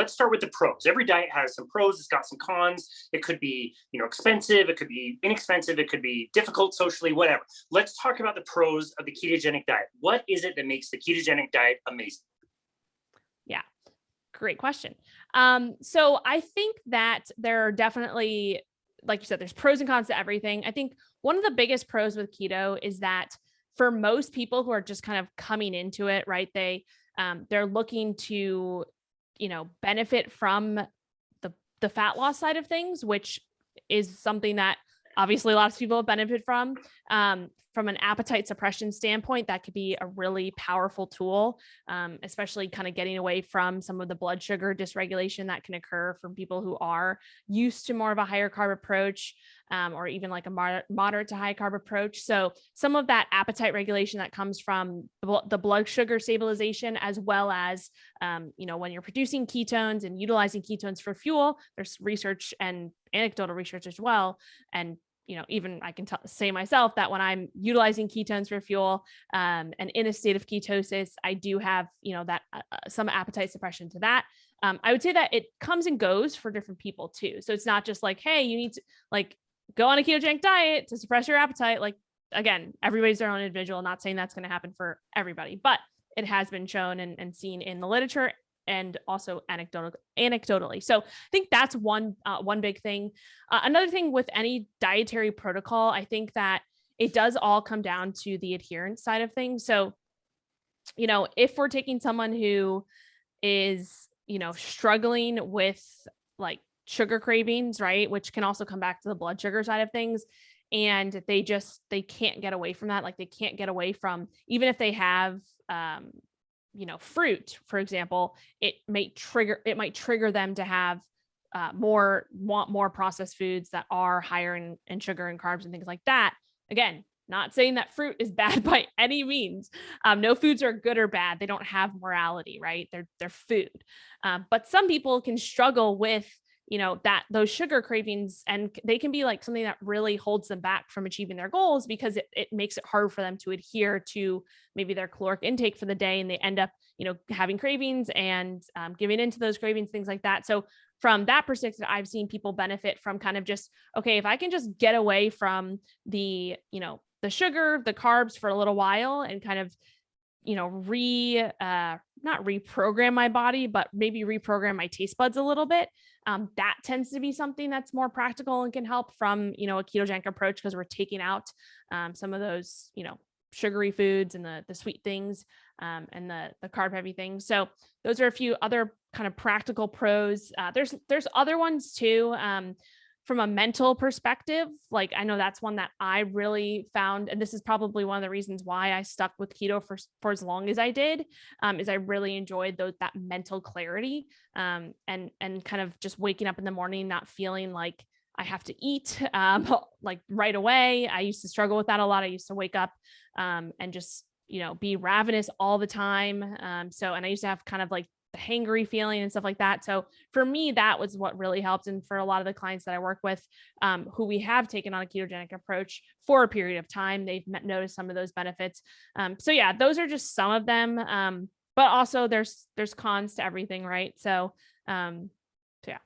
let's start with the pros. Every diet has some pros. It's got some cons. It could be, expensive. It could be inexpensive. It could be difficult socially, whatever. Let's talk about the pros of the ketogenic diet. What is it that makes the ketogenic diet amazing? Yeah, great question. So I think that there are definitely, like you said, there's pros and cons to everything. I think one of the biggest pros with keto is that for most people who are just kind of coming into it, right, they're looking to, benefit from the fat loss side of things, which is something that obviously lots of people benefit from. From an appetite suppression standpoint, that could be a really powerful tool, especially kind of getting away from some of the blood sugar dysregulation that can occur from people who are used to more of a higher carb approach, or even like a moderate to high carb approach. So some of that appetite regulation that comes from the blood sugar stabilization, as well as, when you're producing ketones and utilizing ketones for fuel, there's research and anecdotal research as well. And even I can say myself that when I'm utilizing ketones for fuel, and in a state of ketosis, I do have, that some appetite suppression to that. I would say that it comes and goes for different people too. So it's not just like, hey, you need to like go on a ketogenic diet to suppress your appetite. Like, again, everybody's their own individual. Not saying that's going to happen for everybody, but it has been shown and seen in the literature and also anecdotally. So I think that's one big thing. Another thing with any dietary protocol, I think that it does all come down to the adherence side of things. So, if we're taking someone who is, struggling with like sugar cravings, right, which can also come back to the blood sugar side of things, and they can't get away from that. Like they can't get away from, even if they have, fruit, for example, it might trigger them to have want more processed foods that are higher in sugar and carbs and things like that. Again, not saying that fruit is bad by any means. No foods are good or bad. They don't have morality, right? They're food. But some people can struggle with, those sugar cravings, and they can be like something that really holds them back from achieving their goals because it makes it hard for them to adhere to maybe their caloric intake for the day. And they end up, having cravings and giving into those cravings, things like that. So from that perspective, I've seen people benefit from kind of just, okay, if I can just get away from the sugar, the carbs for a little while and kind of, not reprogram my body, but maybe reprogram my taste buds a little bit. That tends to be something that's more practical and can help from, a ketogenic approach, because we're taking out some of those, sugary foods and the sweet things, and the carb heavy things. So those are a few other kind of practical pros. There's other ones too. From a mental perspective, like I know that's one that I really found, and this is probably one of the reasons why I stuck with keto for as long as I did, is I really enjoyed that mental clarity, and kind of just waking up in the morning, not feeling like I have to eat, like right away. I used to struggle with that a lot. I used to wake up, and just, be ravenous all the time. And I used to have kind of like the hangry feeling and stuff like that. So for me, that was what really helped. And for a lot of the clients that I work with, who we have taken on a ketogenic approach for a period of time, they've noticed some of those benefits. So yeah, those are just some of them. But also there's cons to everything, right? So yeah.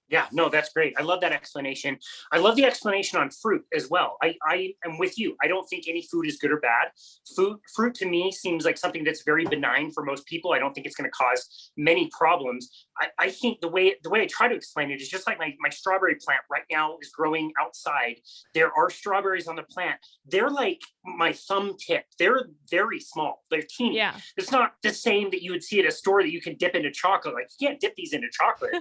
Yeah, no, that's great. I love that explanation. I love the explanation on fruit as well. I am with you. I don't think any food is good or bad. Fruit to me seems like something that's very benign for most people. I don't think it's going to cause many problems. I think the way I try to explain it is just like my strawberry plant right now is growing outside. There are strawberries on the plant. They're like my thumb tip. They're very small. They're teeny. Yeah. It's not the same that you would see at a store that you can dip into chocolate. Like you can't dip these into chocolate.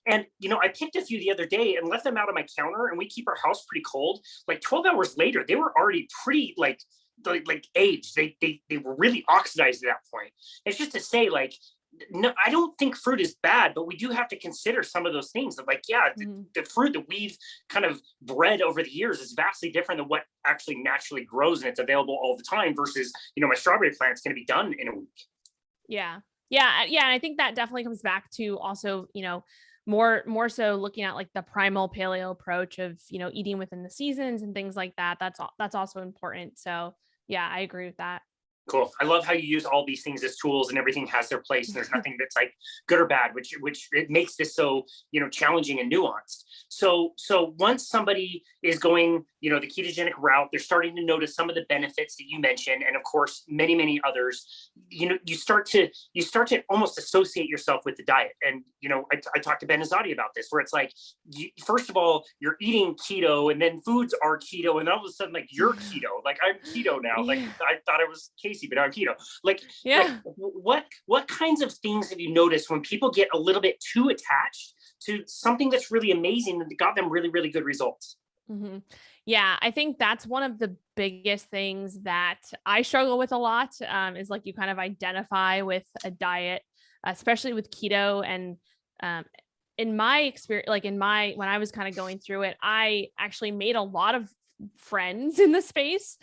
and I picked a few the other day and left them out on my counter, and we keep our house pretty cold. Like 12 hours later, they were already pretty like aged. They were really oxidized at that point. It's just to say, like, no, I don't think fruit is bad, but we do have to consider some of those things. That, like, yeah, the fruit that we've kind of bred over the years is vastly different than what actually naturally grows and it's available all the time versus, my strawberry plant's going to be done in a week. Yeah. Yeah. Yeah. And I think that definitely comes back to also, more so looking at like the primal paleo approach of, eating within the seasons and things like that. That's also important. So yeah, I agree with that. Cool. I love how you use all these things as tools, and everything has their place, and there's nothing that's like good or bad, which it makes this so, challenging and nuanced. So once somebody is going, the ketogenic route, they're starting to notice some of the benefits that you mentioned, and of course, many, many others. You start to almost associate yourself with the diet. And, I talked to Ben Azadi about this, where it's like, first of all, you're eating keto, and then foods are keto, and all of a sudden, like, you're keto. Like, I'm keto now. Like, I thought I was Casey, but I'm keto. Like, what kinds of things have you noticed when people get a little bit too attached to something that's really amazing that got them really, really good results? Mm-hmm. Yeah, I think that's one of the biggest things that I struggle with a lot, is like you kind of identify with a diet, especially with keto. And in my experience, like when I was kind of going through it, I actually made a lot of friends in the space,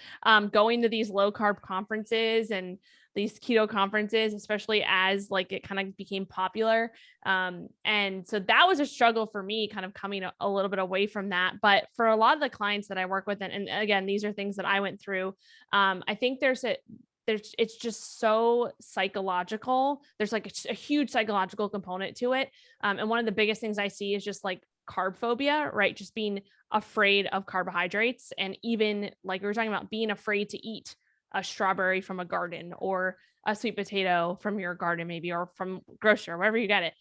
going to these low carb conferences and these keto conferences, especially as like it kind of became popular. And so that was a struggle for me, kind of coming a little bit away from that. But for a lot of the clients that I work with, and again, these are things that I went through. I think it's just so psychological. There's like a huge psychological component to it. And one of the biggest things I see is just like carb phobia, right? Just being afraid of carbohydrates. And even like we were talking about, being afraid to eat a strawberry from a garden, or a sweet potato from your garden, maybe, or from grocery, or wherever you get it.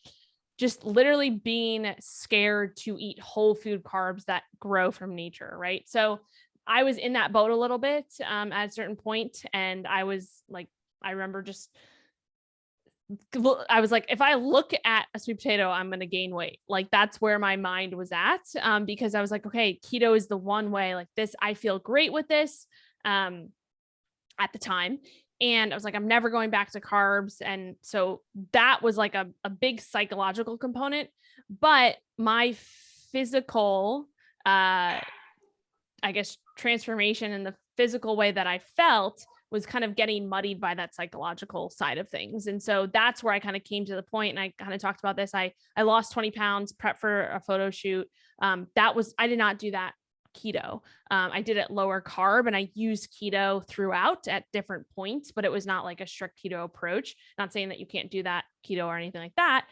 Just literally being scared to eat whole food carbs that grow from nature, right? So I was in that boat a little bit at a certain point, and I was like, I remember I was like, if I look at a sweet potato, I'm going to gain weight. Like, that's where my mind was at, because I was like, okay, keto is the one way. Like this, I feel great with this at the time. And I was like, I'm never going back to carbs. And so that was like a big psychological component. But my physical, I guess, transformation in the physical way that I felt was kind of getting muddied by that psychological side of things. And so that's where I kind of came to the point, and I kind of talked about this. I lost 20 pounds, prep for a photo shoot. I did not do that keto. I did it lower carb, and I used keto throughout at different points, but it was not like a strict keto approach. Not saying that you can't do that keto or anything like that.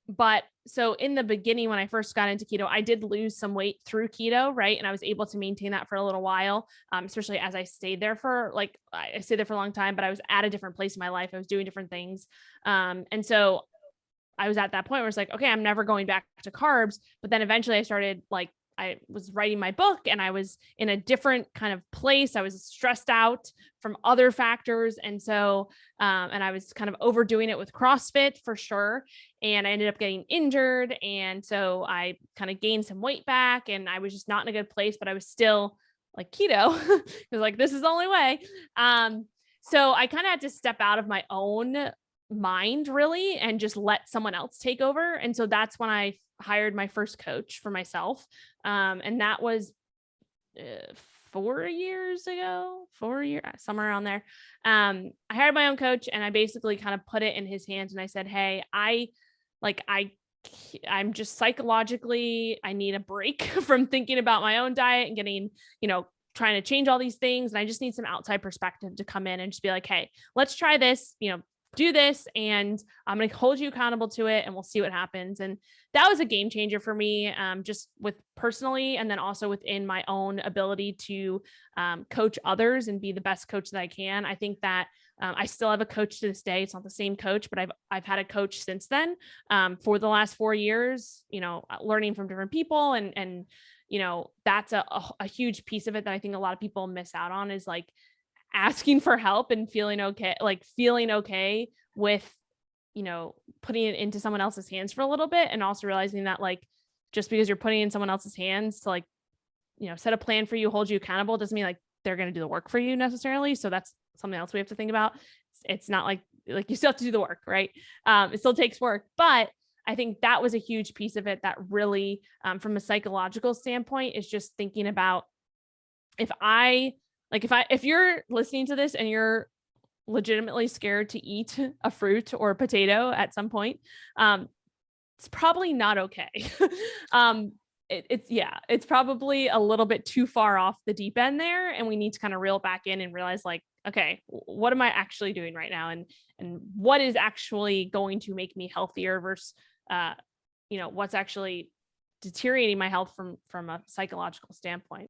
But so in the beginning, when I first got into keto, I did lose some weight through keto, right? And I was able to maintain that for a little while, especially as I stayed there for a long time, but I was at a different place in my life. I was doing different things. And so I was at that point where it's like, okay, I'm never going back to carbs. But then eventually I started I was writing my book, and I was in a different kind of place. I was stressed out from other factors. And so, and I was kind of overdoing it with CrossFit for sure. And I ended up getting injured. And so I kind of gained some weight back, and I was just not in a good place, but I was still like keto. It was like, this is the only way. So I kind of had to step out of my own mind really, and just let someone else take over. And so that's when I hired my first coach for myself. And that was 4 years ago, somewhere around there. I hired my own coach, and I basically kind of put it in his hands, and I said, hey, I'm just psychologically, I need a break from thinking about my own diet and getting, trying to change all these things. And I just need some outside perspective to come in and just be like, hey, let's try this, do this, and I'm going to hold you accountable to it, and we'll see what happens. And that was a game changer for me, just with personally, and then also within my own ability to coach others and be the best coach that I can. I think that I still have a coach to this day. It's not the same coach, but I've had a coach since then, for the last 4 years, learning from different people. And that's a huge piece of it that I think a lot of people miss out on, is like asking for help and feeling okay with, putting it into someone else's hands for a little bit. And also realizing that just because you're putting it in someone else's hands to set a plan for you, hold you accountable, doesn't mean they're going to do the work for you necessarily. So that's something else we have to think about. It's not like you still have to do the work, right? It still takes work, but I think that was a huge piece of it that really, from a psychological standpoint, is just thinking about if you're listening to this and you're legitimately scared to eat a fruit or a potato at some point, it's probably not okay. it's probably a little bit too far off the deep end there. And we need to kind of reel back in and realize like, okay, what am I actually doing right now? And what is actually going to make me healthier versus, what's actually deteriorating my health from a psychological standpoint.